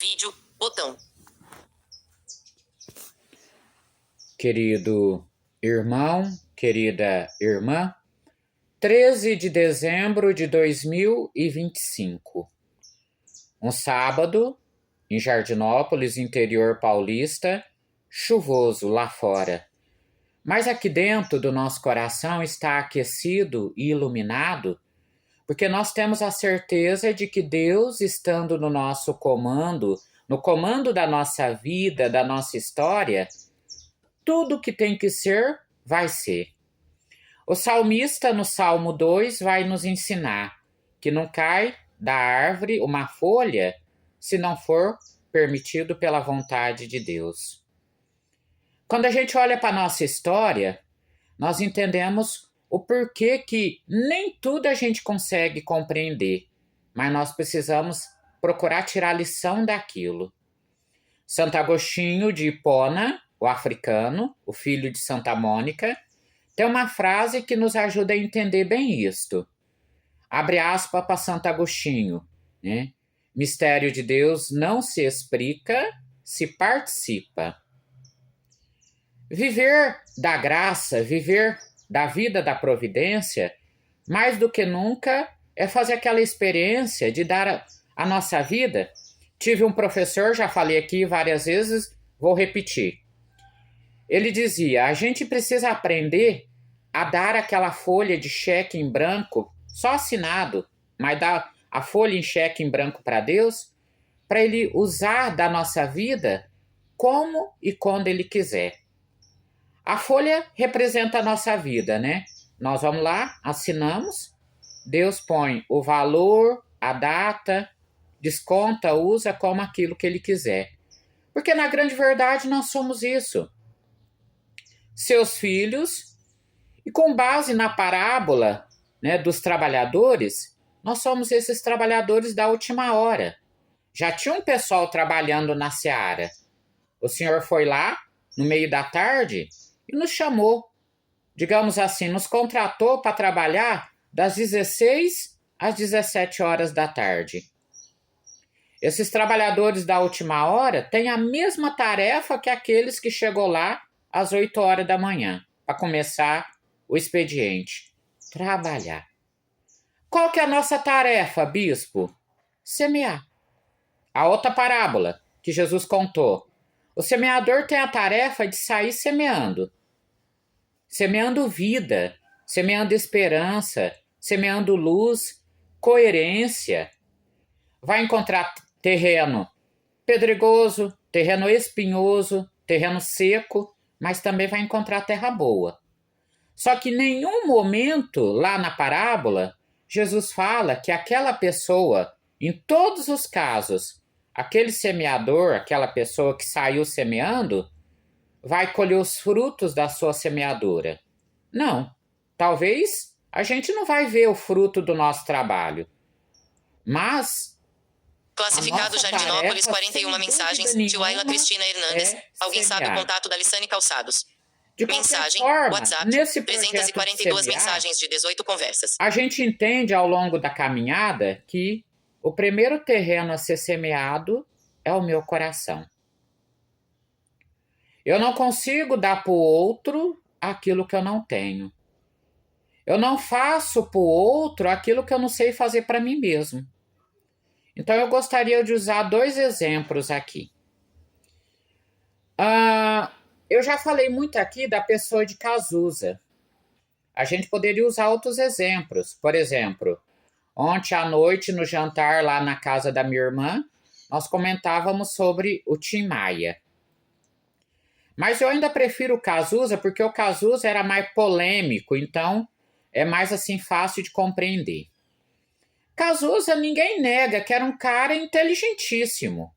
Vídeo, botão. Querido irmão, querida irmã, 13 de dezembro de 2025. Um sábado, em Jardinópolis, interior paulista, chuvoso lá fora. Mas aqui dentro do nosso coração está aquecido e iluminado, porque nós temos a certeza de que Deus, estando no nosso comando, no comando da nossa vida, da nossa história, tudo que tem que ser, vai ser. O salmista, no Salmo 2, vai nos ensinar que não cai da árvore uma folha se não for permitido pela vontade de Deus. Quando a gente olha para a nossa história, nós entendemos o porquê que nem tudo a gente consegue compreender, mas nós precisamos procurar tirar lição daquilo. Santo Agostinho de Hipona, o africano, o filho de Santa Mônica, tem uma frase que nos ajuda a entender bem isto. Abre aspas para Santo Agostinho, né? Mistério de Deus não se explica, se participa. Viver da graça, viver da vida da providência, mais do que nunca, é fazer aquela experiência de dar a nossa vida. Tive um professor, já falei aqui várias vezes, vou repetir. Ele dizia, a gente precisa aprender a dar aquela folha de cheque em branco, só assinado, mas dar a folha em cheque em branco para Deus, para Ele usar da nossa vida como e quando Ele quiser. A folha representa a nossa vida, né? Nós vamos lá, assinamos, Deus põe o valor, a data, desconta, usa como aquilo que Ele quiser. Porque na grande verdade nós somos isso. Seus filhos, e com base na parábola, né, dos trabalhadores, nós somos esses trabalhadores da última hora. Já tinha um pessoal trabalhando na seara. O Senhor foi lá, no meio da tarde, e nos chamou. Digamos assim, nos contratou para trabalhar das 16 às 17 horas da tarde. Esses trabalhadores da última hora têm a mesma tarefa que aqueles que chegou lá às 8 horas da manhã, para começar o expediente. Trabalhar. Qual que é a nossa tarefa, bispo? Semear. A outra parábola que Jesus contou. O semeador tem a tarefa de sair semeando. Semeando vida, semeando esperança, semeando luz, coerência. Vai encontrar terreno pedregoso, terreno espinhoso, terreno seco, mas também vai encontrar terra boa. Só que em nenhum momento lá na parábola, Jesus fala que aquela pessoa, em todos os casos, aquele semeador, aquela pessoa que saiu semeando, vai colher os frutos da sua semeadura. Não. Talvez a gente não vai ver o fruto do nosso trabalho. Mas Classificado Jardinópolis, 41 mensagens. Tio Ayla Cristina Hernandes. Alguém sabe o contato da Liciane Calçados? Mensagem, forma, WhatsApp, nesse 342 semear, mensagens de 18 conversas. A gente entende ao longo da caminhada que o primeiro terreno a ser semeado é o meu coração. Eu não consigo dar para o outro aquilo que eu não tenho. Eu não faço para o outro aquilo que eu não sei fazer para mim mesmo. Então eu gostaria de usar 2 exemplos aqui. Eu já falei muito aqui da pessoa de Cazuza. A gente poderia usar outros exemplos. Por exemplo, ontem à noite, no jantar lá na casa da minha irmã, nós comentávamos sobre o Tim Maia. Mas eu ainda prefiro o Cazuza porque o Cazuza era mais polêmico, então é mais assim fácil de compreender. Cazuza, ninguém nega que era um cara inteligentíssimo.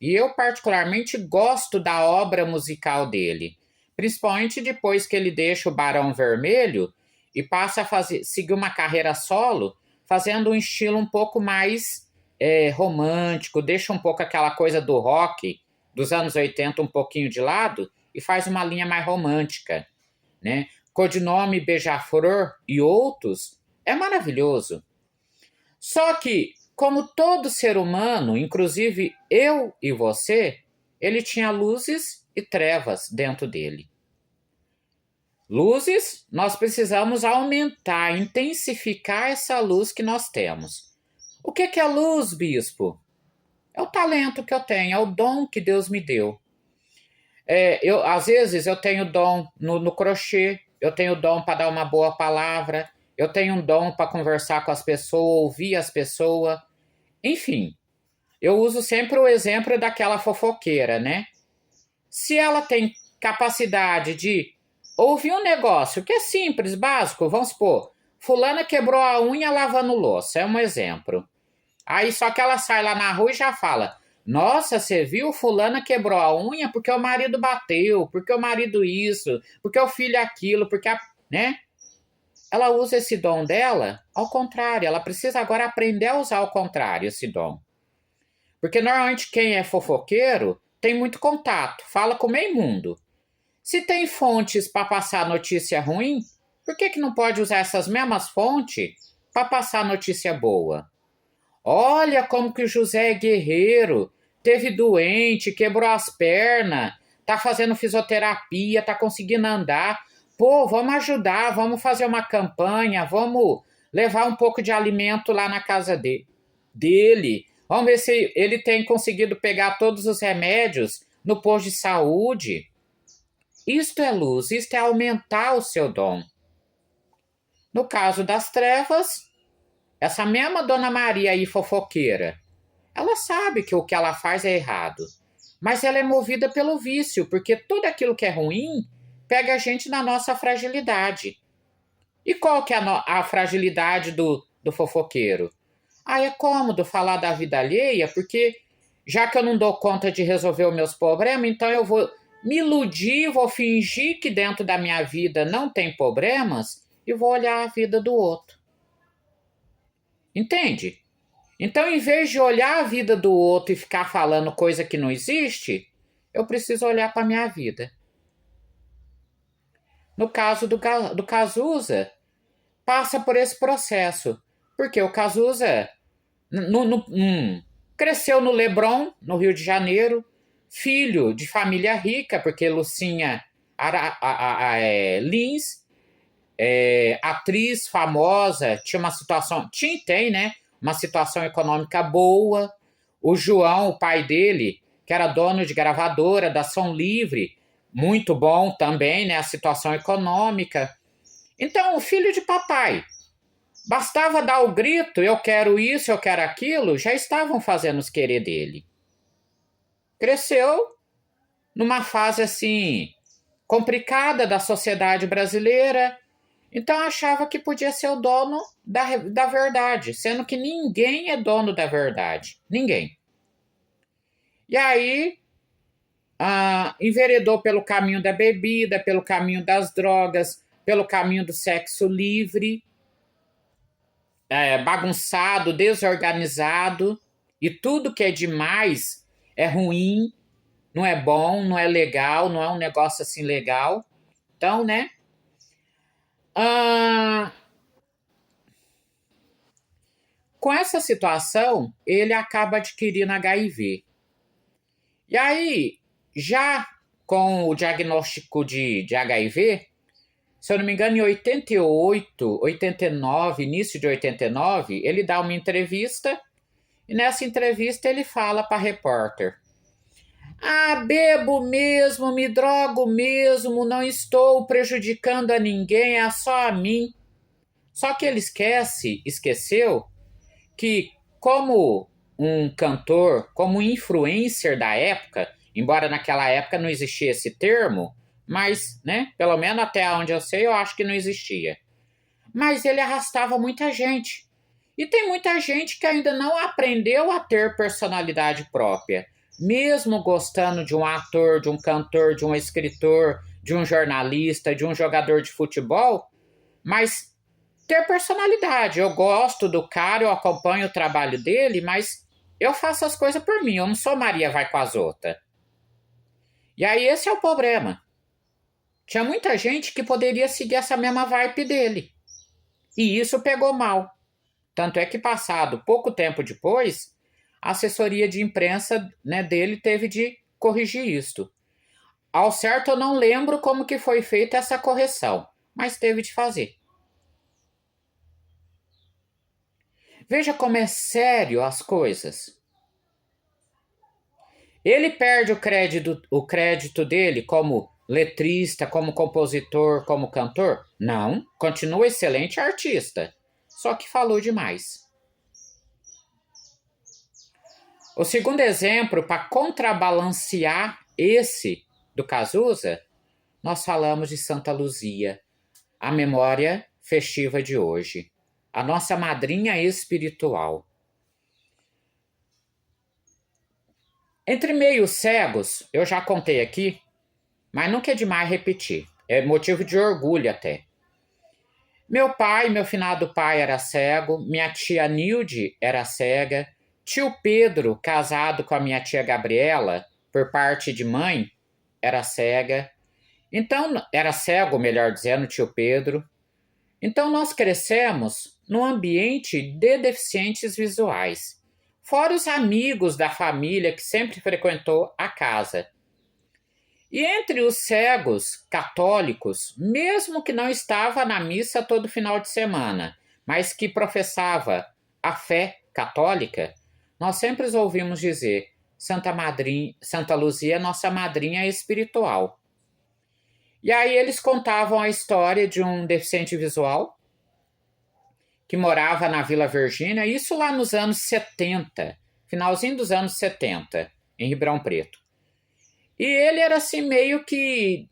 E eu particularmente gosto da obra musical dele. Principalmente depois que ele deixa o Barão Vermelho e passa a seguir uma carreira solo, fazendo um estilo um pouco mais romântico, deixa um pouco aquela coisa do rock dos anos 80 um pouquinho de lado e faz uma linha mais romântica, né? Codinome Beija-Flor e outros é maravilhoso. Só que como todo ser humano, inclusive eu e você, ele tinha luzes e trevas dentro dele. Luzes, nós precisamos aumentar, intensificar essa luz que nós temos. O que é luz, bispo? É o talento que eu tenho, é o dom que Deus me deu. Às vezes eu tenho dom no crochê, eu tenho dom para dar uma boa palavra, eu tenho um dom para conversar com as pessoas, ouvir as pessoas. Enfim, eu uso sempre o exemplo daquela fofoqueira, né? Se ela tem capacidade de ouvir um negócio que é simples, básico, vamos supor, fulana quebrou a unha lavando louça, é um exemplo. Aí só que ela sai lá na rua e já fala: nossa, você viu? Fulana quebrou a unha porque o marido bateu, porque o marido isso, porque o filho aquilo, né? Ela usa esse dom dela ao contrário, ela precisa agora aprender a usar ao contrário esse dom. Porque normalmente quem é fofoqueiro tem muito contato, fala com o meio mundo. Se tem fontes para passar notícia ruim, por que não pode usar essas mesmas fontes para passar notícia boa? Olha como que o José é guerreiro, teve doente, quebrou as pernas, tá fazendo fisioterapia, tá conseguindo andar. Pô, vamos ajudar, vamos fazer uma campanha, vamos levar um pouco de alimento lá na casa dele. Vamos ver se ele tem conseguido pegar todos os remédios no posto de saúde. Isto é luz, isto é aumentar o seu dom. No caso das trevas, essa mesma Dona Maria aí fofoqueira, ela sabe que o que ela faz é errado, mas ela é movida pelo vício, porque tudo aquilo que é ruim pega a gente na nossa fragilidade. E qual que é a fragilidade do fofoqueiro? É cômodo falar da vida alheia, porque já que eu não dou conta de resolver os meus problemas, então eu vou me iludir, vou fingir que dentro da minha vida não tem problemas e vou olhar a vida do outro. Entende? Então, em vez de olhar a vida do outro e ficar falando coisa que não existe, eu preciso olhar para a minha vida. No caso do Cazuza, passa por esse processo. Porque o Cazuza cresceu no Leblon, no Rio de Janeiro, filho de família rica, porque Lucinha Lins, atriz famosa, tinha uma situação, tem, né? Uma situação econômica boa. O João, o pai dele, que era dono de gravadora da Som Livre, muito bom também, né? A situação econômica. Então, o filho de papai, bastava dar o grito, eu quero isso, eu quero aquilo, já estavam fazendo os querer dele. Cresceu numa fase assim complicada da sociedade brasileira, então achava que podia ser o dono da verdade, sendo que ninguém é dono da verdade, ninguém. E aí enveredou pelo caminho da bebida, pelo caminho das drogas, pelo caminho do sexo livre, bagunçado, desorganizado, e tudo que é demais é ruim, não é bom, não é legal, não é um negócio assim legal. Então, né? Com essa situação, ele acaba adquirindo HIV. E aí, já com o diagnóstico de HIV, se eu não me engano, em 88, 89, início de 89, ele dá uma entrevista, e nessa entrevista ele fala para a repórter: bebo mesmo, me drogo mesmo, não estou prejudicando a ninguém, é só a mim. Só que ele esqueceu que, como um cantor, como um influencer da época, embora naquela época não existia esse termo, mas, né, pelo menos até onde eu sei, eu acho que não existia. Mas ele arrastava muita gente. E tem muita gente que ainda não aprendeu a ter personalidade própria. Mesmo gostando de um ator, de um cantor, de um escritor, de um jornalista, de um jogador de futebol, mas ter personalidade. Eu gosto do cara, eu acompanho o trabalho dele, mas eu faço as coisas por mim, eu não sou Maria vai com as outras. E aí esse é o problema. Tinha muita gente que poderia seguir essa mesma vibe dele. E isso pegou mal. Tanto é que, passado pouco tempo depois, a assessoria de imprensa, né, dele teve de corrigir isto. Ao certo, eu não lembro como que foi feita essa correção, mas teve de fazer. Veja como é sério as coisas. Ele perde o crédito dele como letrista, como compositor, como cantor? Não, continua excelente artista, só que falou demais. O segundo exemplo, para contrabalancear esse do Cazuza, nós falamos de Santa Luzia, a memória festiva de hoje, a nossa madrinha espiritual. Entre meios cegos, eu já contei aqui, mas nunca é demais repetir. É motivo de orgulho até. Meu pai, meu finado pai era cego, minha tia Nilde era cega, tio Pedro, casado com a minha tia Gabriela, por parte de mãe, era cega. Então, era cego, melhor dizendo, tio Pedro. Então, nós crescemos num ambiente de deficientes visuais. Fora os amigos da família que sempre frequentou a casa. E entre os cegos católicos, mesmo que não estava na missa todo final de semana, mas que professava a fé católica, nós sempre ouvimos dizer Santa Luzia é nossa madrinha espiritual. E aí eles contavam a história de um deficiente visual que morava na Vila Virgínia, isso lá nos anos 70, finalzinho dos anos 70, em Ribeirão Preto. E ele era assim meio que,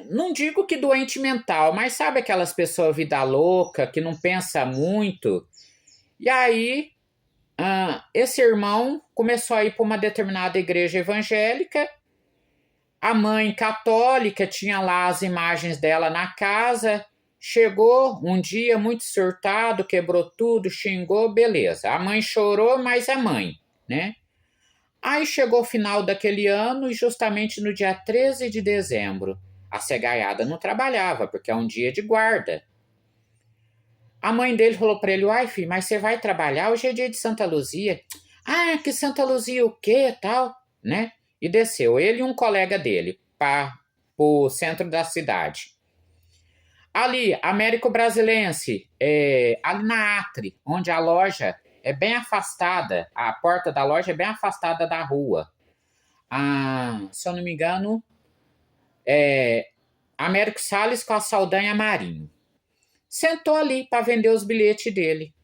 não digo que doente mental, mas sabe aquelas pessoas vida louca, que não pensa muito. E aí, esse irmão começou a ir para uma determinada igreja evangélica. A mãe católica tinha lá as imagens dela na casa. Chegou um dia muito surtado, quebrou tudo, xingou, beleza. A mãe chorou, mas é mãe, né? Aí chegou o final daquele ano e justamente no dia 13 de dezembro, a cegaiada não trabalhava, porque é um dia de guarda. A mãe dele falou para ele, uai filho, mas você vai trabalhar? Hoje é dia de Santa Luzia. Ah, que Santa Luzia o quê, tal, né? E desceu ele e um colega dele para o centro da cidade. Ali, Américo Brasilense, ali na Atre, onde a loja é bem afastada, a porta da loja é bem afastada da rua. Se eu não me engano, Américo Salles com a Saldanha Marinho. Sentou ali para vender os bilhetes dele.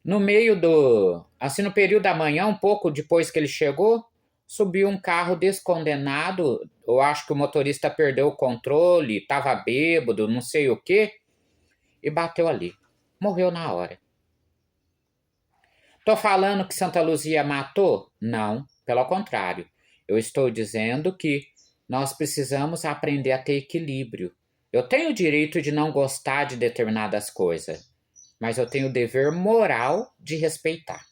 No meio no período da manhã, um pouco depois que ele chegou, subiu um carro descondenado. Eu acho que o motorista perdeu o controle, estava bêbado, não sei o quê, e bateu ali. Morreu na hora. Estou falando que Santa Luzia matou? Não, pelo contrário. Eu estou dizendo que nós precisamos aprender a ter equilíbrio. Eu tenho o direito de não gostar de determinadas coisas, mas eu tenho o dever moral de respeitar.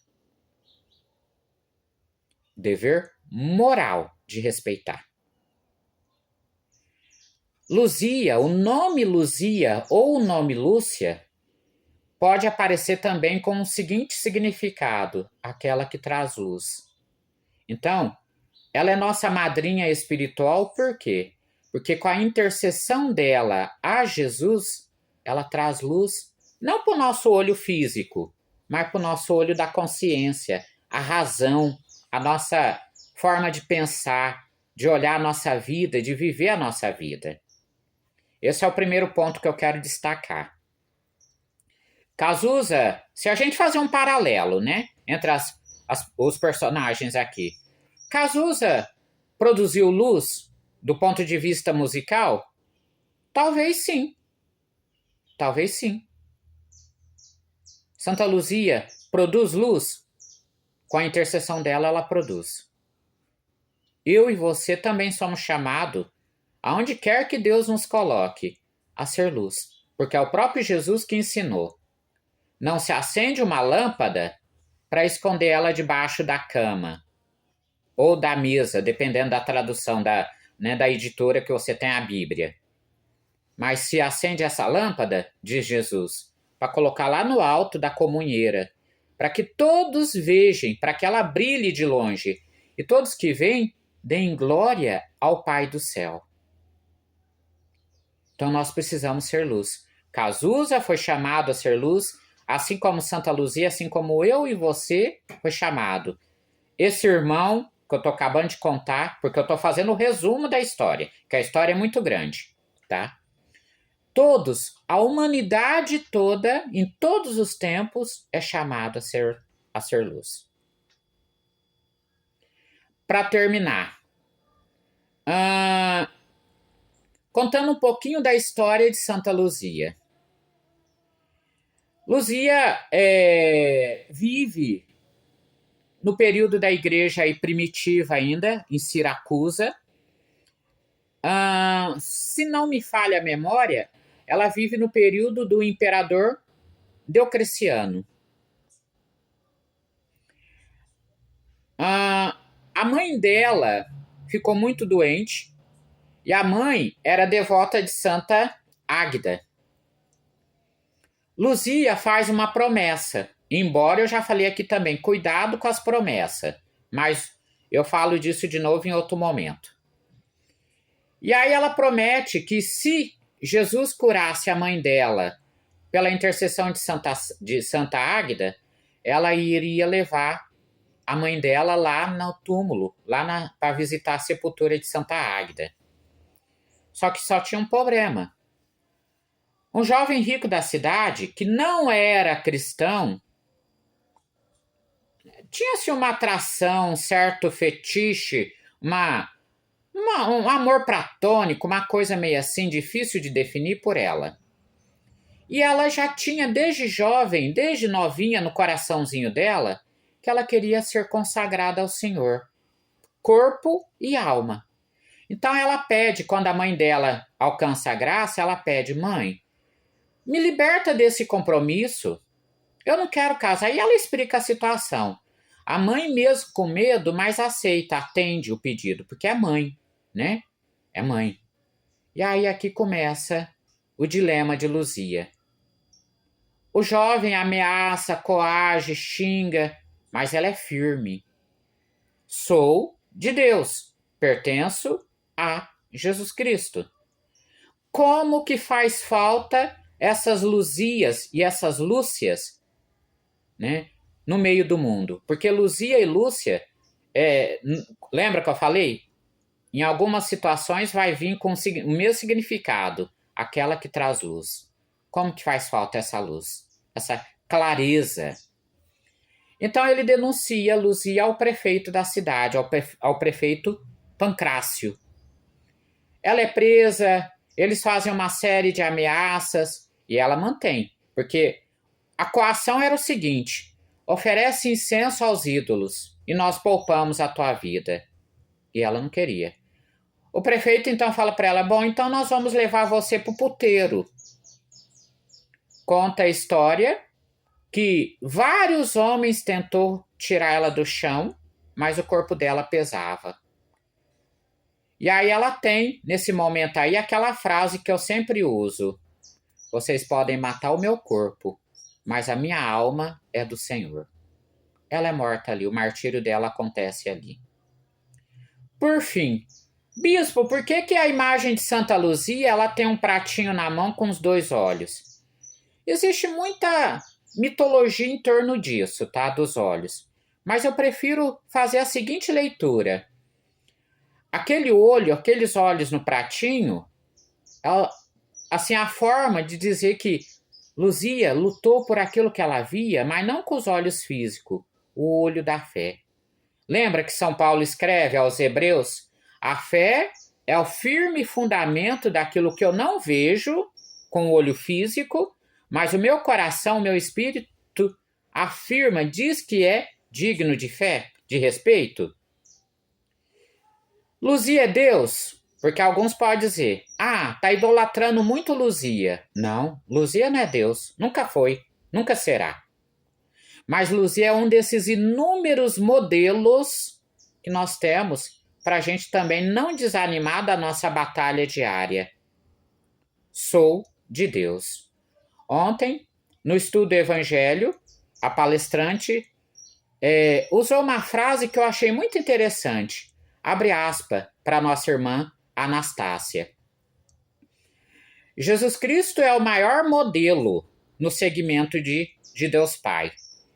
Dever moral de respeitar. Luzia, o nome Luzia ou o nome Lúcia pode aparecer também com o seguinte significado, aquela que traz luz. Então, ela é nossa madrinha espiritual por quê? Porque com a intercessão dela a Jesus, ela traz luz não para o nosso olho físico, mas para o nosso olho da consciência, a razão, a nossa forma de pensar, de olhar a nossa vida, de viver a nossa vida. Esse é o primeiro ponto que eu quero destacar. Cazuza, se a gente fazer um paralelo, né, entre os personagens aqui, Cazuza produziu luz do ponto de vista musical? Talvez sim. Talvez sim. Santa Luzia produz luz? Com a intercessão dela, ela produz. Eu e você também somos chamados, aonde quer que Deus nos coloque, a ser luz. Porque é o próprio Jesus que ensinou. Não se acende uma lâmpada para esconder ela debaixo da cama ou da mesa, dependendo da tradução da editora que você tem a Bíblia. Mas se acende essa lâmpada, diz Jesus, para colocar lá no alto da comunheira, para que todos vejam, para que ela brilhe de longe, e todos que vêm deem glória ao Pai do céu. Então nós precisamos ser luz. Cazuza foi chamado a ser luz, assim como Santa Luzia, assim como eu e você foi chamado. Esse irmão que eu estou acabando de contar, porque eu estou fazendo o resumo da história, que a história é muito grande, tá? Todos, a humanidade toda, em todos os tempos, é chamada a ser luz. Para terminar, contando um pouquinho da história de Santa Luzia. Luzia vive no período da igreja aí primitiva ainda, em Siracusa. Se não me falha a memória, ela vive no período do imperador Diocleciano. A mãe dela ficou muito doente e a mãe era devota de Santa Águeda. Luzia faz uma promessa, embora eu já falei aqui também, cuidado com as promessas, mas eu falo disso de novo em outro momento. E aí ela promete que se Jesus curasse a mãe dela pela intercessão de Santa Águeda, ela iria levar a mãe dela lá no túmulo, para visitar a sepultura de Santa Águeda. Só que só tinha um problema. Um jovem rico da cidade, que não era cristão, tinha-se uma atração, um certo fetiche, um amor platônico, uma coisa meio assim, difícil de definir por ela. E ela já tinha desde jovem, desde novinha no coraçãozinho dela, que ela queria ser consagrada ao Senhor, corpo e alma. Então ela pede, quando a mãe dela alcança a graça, ela pede: mãe, me liberta desse compromisso, eu não quero casar. E ela explica a situação. A mãe, mesmo com medo, mas aceita, atende o pedido, porque é mãe, né? É mãe. E aí aqui começa o dilema de Luzia. O jovem ameaça, coage, xinga, mas ela é firme. Sou de Deus, pertenço a Jesus Cristo. Como que faz falta essas Luzias e essas Lúcias, né, no meio do mundo? Porque Luzia e Lúcia, lembra que eu falei? Em algumas situações vai vir com o mesmo significado, aquela que traz luz. Como que faz falta essa luz? Essa clareza. Então ele denuncia Luzia ao prefeito da cidade, ao prefeito Pancrácio. Ela é presa, eles fazem uma série de ameaças e ela mantém, porque a coação era o seguinte: oferece incenso aos ídolos e nós poupamos a tua vida. E ela não queria. O prefeito então fala para ela: bom, então nós vamos levar você para o puteiro. Conta a história que vários homens tentou tirar ela do chão, mas o corpo dela pesava. E aí ela tem, nesse momento aí, aquela frase que eu sempre uso: vocês podem matar o meu corpo, mas a minha alma é do Senhor. Ela é morta ali, o martírio dela acontece ali. Por fim, bispo, por que a imagem de Santa Luzia ela tem um pratinho na mão com os 2 olhos? Existe muita mitologia em torno disso, tá? Dos olhos. Mas eu prefiro fazer a seguinte leitura. Aqueles olhos no pratinho, assim, a forma de dizer que Luzia lutou por aquilo que ela via, mas não com os olhos físicos, o olho da fé. Lembra que São Paulo escreve aos Hebreus: a fé é o firme fundamento daquilo que eu não vejo com o olho físico, mas o meu coração, o meu espírito afirma, diz que é digno de fé, de respeito. Luzia é Deus? Porque alguns podem dizer: tá idolatrando muito Luzia. Não, Luzia não é Deus, nunca foi, nunca será. Mas Luzia é um desses inúmeros modelos que nós temos para a gente também não desanimar da nossa batalha diária. Sou de Deus. Ontem, no estudo do Evangelho, a palestrante usou uma frase que eu achei muito interessante. Abre aspas para nossa irmã Anastácia. Jesus Cristo é o maior modelo no segmento de Deus Pai.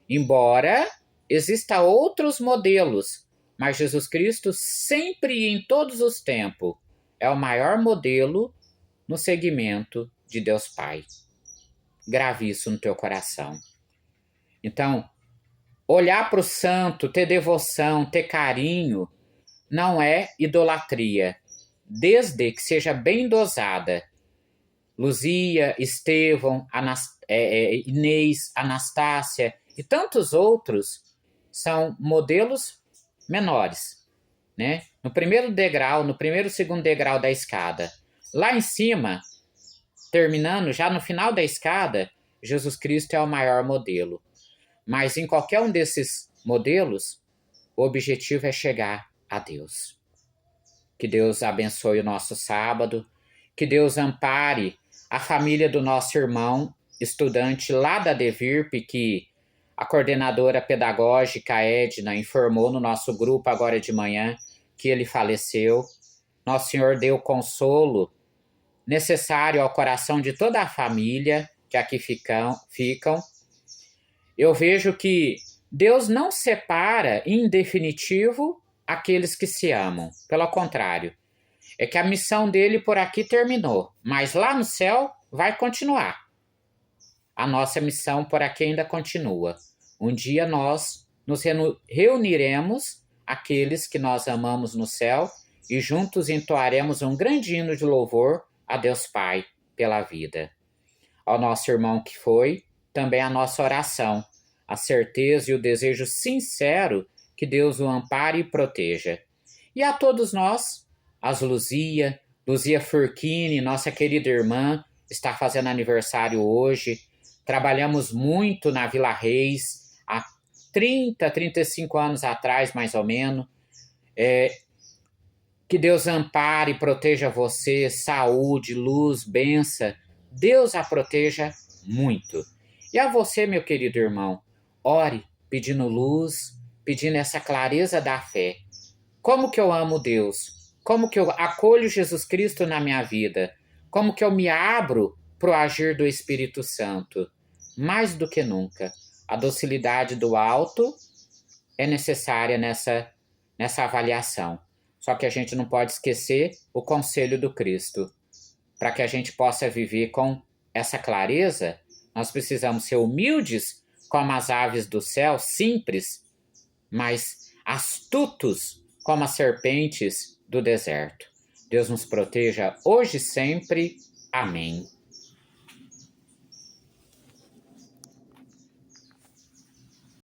Embora existam outros modelos, mas Jesus Cristo sempre e em todos os tempos é o maior modelo no segmento de Deus Pai. Grave isso no teu coração. Então, olhar para o santo, ter devoção, ter carinho, não é idolatria, desde que seja bem dosada. Luzia, Estevão, Inês, Anastácia e tantos outros são modelos menores, né? No primeiro degrau, no primeiro, segundo degrau da escada. Lá em cima, terminando, já no final da escada, Jesus Cristo é o maior modelo. Mas em qualquer um desses modelos, o objetivo é chegar a Deus. Que Deus abençoe o nosso sábado, que Deus ampare a família do nosso irmão, estudante lá da DEVIRP, que a coordenadora pedagógica Edna informou no nosso grupo agora de manhã que ele faleceu. Nosso Senhor deu consolo necessário ao coração de toda a família que aqui ficam. Eu vejo que Deus não separa em definitivo aqueles que se amam. Pelo contrário, é que a missão dele por aqui terminou, mas lá no céu vai continuar. A nossa missão por aqui ainda continua. Um dia nós nos reuniremos, aqueles que nós amamos no céu, e juntos entoaremos um grande hino de louvor a Deus Pai pela vida. Ao nosso irmão que foi, também a nossa oração, a certeza e o desejo sincero que Deus o ampare e proteja. E a todos nós, as Luzia Furquini, nossa querida irmã, está fazendo aniversário hoje. Trabalhamos muito na Vila Reis, há 35 anos atrás, mais ou menos. Que Deus ampare e proteja você, saúde, luz, bênção. Deus a proteja muito. E a você, meu querido irmão, ore pedindo luz, pedindo essa clareza da fé. Como que eu amo Deus? Como que eu acolho Jesus Cristo na minha vida? Como que eu me abro para o agir do Espírito Santo? Mais do que nunca, a docilidade do alto é necessária nessa avaliação. Só que a gente não pode esquecer o conselho do Cristo. Para que a gente possa viver com essa clareza, nós precisamos ser humildes como as aves do céu, simples, mas astutos como as serpentes do deserto. Deus nos proteja hoje e sempre. Amém.